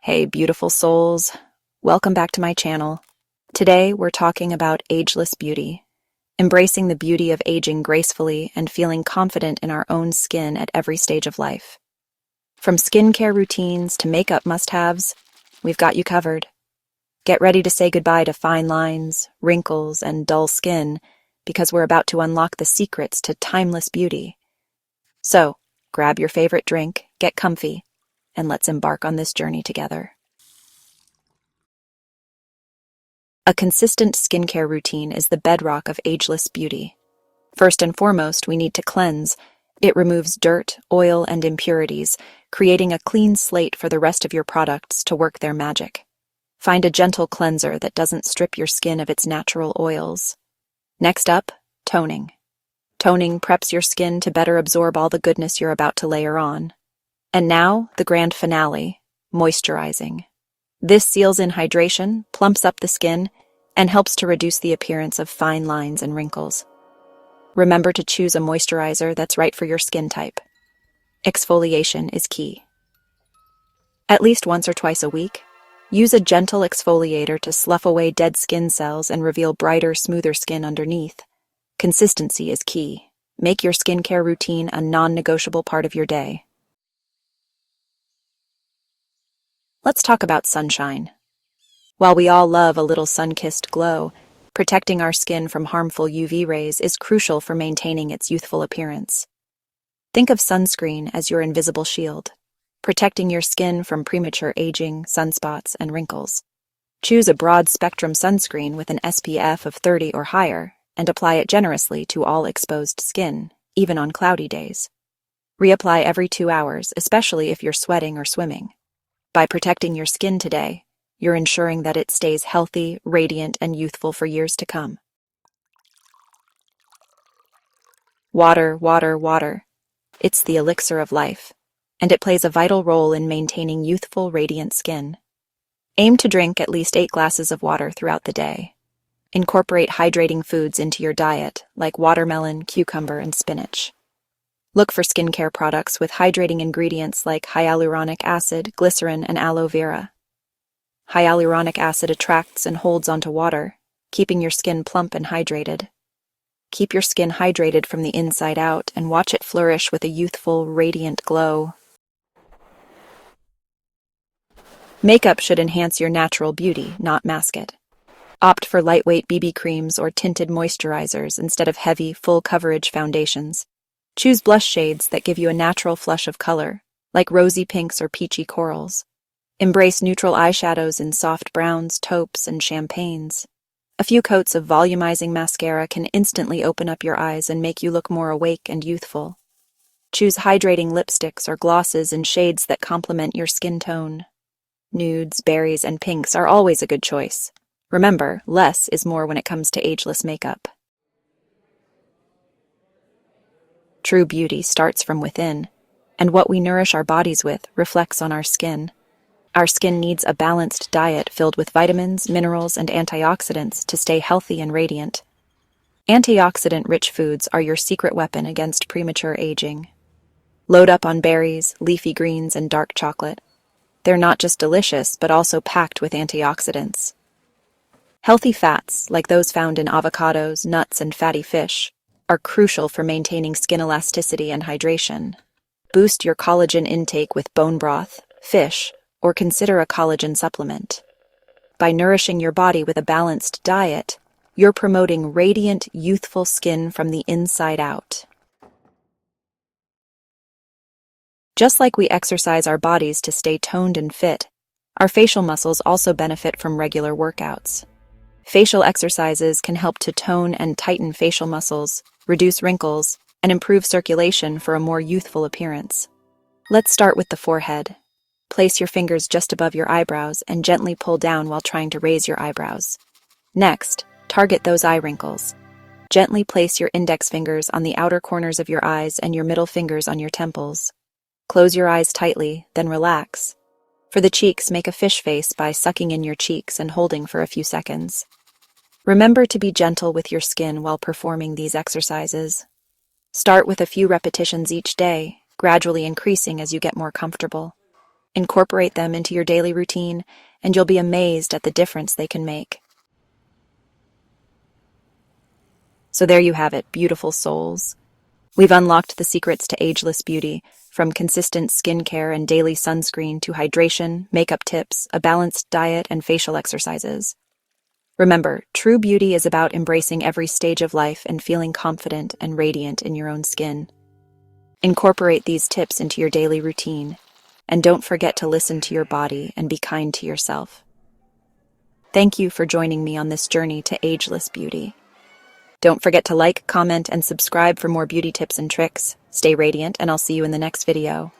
Hey, beautiful souls. Welcome back to my channel. Today, we're talking about ageless beauty, embracing the beauty of aging gracefully and feeling confident in our own skin at every stage of life. From skincare routines to makeup must-haves, we've got you covered. Get ready to say goodbye to fine lines, wrinkles, and dull skin, because we're about to unlock the secrets to timeless beauty. So, grab your favorite drink, get comfy, and let's embark on this journey together. A consistent skincare routine is the bedrock of ageless beauty. First and foremost, we need to cleanse. It removes dirt, oil, and impurities, creating a clean slate for the rest of your products to work their magic. Find a gentle cleanser that doesn't strip your skin of its natural oils. Next up, toning. Toning preps your skin to better absorb all the goodness you're about to layer on. And now, the grand finale, moisturizing. This seals in hydration, plumps up the skin, and helps to reduce the appearance of fine lines and wrinkles. Remember to choose a moisturizer that's right for your skin type. Exfoliation is key. At least once or twice a week, use a gentle exfoliator to slough away dead skin cells and reveal brighter, smoother skin underneath. Consistency is key. Make your skincare routine a non-negotiable part of your day. Let's talk about sunshine. While we all love a little sun-kissed glow, protecting our skin from harmful UV rays is crucial for maintaining its youthful appearance. Think of sunscreen as your invisible shield, protecting your skin from premature aging, sunspots, and wrinkles. Choose a broad-spectrum sunscreen with an SPF of 30 or higher, and apply it generously to all exposed skin, even on cloudy days. Reapply every 2 hours, especially if you're sweating or swimming. By protecting your skin today, you're ensuring that it stays healthy, radiant, and youthful for years to come. Water, water, water. It's the elixir of life, and it plays a vital role in maintaining youthful, radiant skin. Aim to drink at least 8 glasses of water throughout the day. Incorporate hydrating foods into your diet, like watermelon, cucumber, and spinach. Look for skincare products with hydrating ingredients like hyaluronic acid, glycerin, and aloe vera. Hyaluronic acid attracts and holds onto water, keeping your skin plump and hydrated. Keep your skin hydrated from the inside out and watch it flourish with a youthful, radiant glow. Makeup should enhance your natural beauty, not mask it. Opt for lightweight BB creams or tinted moisturizers instead of heavy, full-coverage foundations. Choose blush shades that give you a natural flush of color, like rosy pinks or peachy corals. Embrace neutral eyeshadows in soft browns, taupes, and champagnes. A few coats of volumizing mascara can instantly open up your eyes and make you look more awake and youthful. Choose hydrating lipsticks or glosses in shades that complement your skin tone. Nudes, berries, and pinks are always a good choice. Remember, less is more when it comes to ageless makeup. True beauty starts from within, and what we nourish our bodies with reflects on our skin. Our skin needs a balanced diet filled with vitamins, minerals, and antioxidants to stay healthy and radiant. Antioxidant-rich foods are your secret weapon against premature aging. Load up on berries, leafy greens, and dark chocolate. They're not just delicious, but also packed with antioxidants. Healthy fats, like those found in avocados, nuts, and fatty fish, are crucial for maintaining skin elasticity and hydration. Boost your collagen intake with bone broth, fish, or consider a collagen supplement. By nourishing your body with a balanced diet, you're promoting radiant, youthful skin from the inside out. Just like we exercise our bodies to stay toned and fit, our facial muscles also benefit from regular workouts. Facial exercises can help to tone and tighten facial muscles, reduce wrinkles, and improve circulation for a more youthful appearance. Let's start with the forehead. Place your fingers just above your eyebrows and gently pull down while trying to raise your eyebrows. Next, target those eye wrinkles. Gently place your index fingers on the outer corners of your eyes and your middle fingers on your temples. Close your eyes tightly, then relax. For the cheeks, make a fish face by sucking in your cheeks and holding for a few seconds. Remember to be gentle with your skin while performing these exercises. Start with a few repetitions each day, gradually increasing as you get more comfortable. Incorporate them into your daily routine, and you'll be amazed at the difference they can make. So there you have it, beautiful souls. We've unlocked the secrets to ageless beauty, from consistent skincare and daily sunscreen to hydration, makeup tips, a balanced diet, and facial exercises. Remember, true beauty is about embracing every stage of life and feeling confident and radiant in your own skin. Incorporate these tips into your daily routine, and don't forget to listen to your body and be kind to yourself. Thank you for joining me on this journey to ageless beauty. Don't forget to like, comment, and subscribe for more beauty tips and tricks. Stay radiant, and I'll see you in the next video.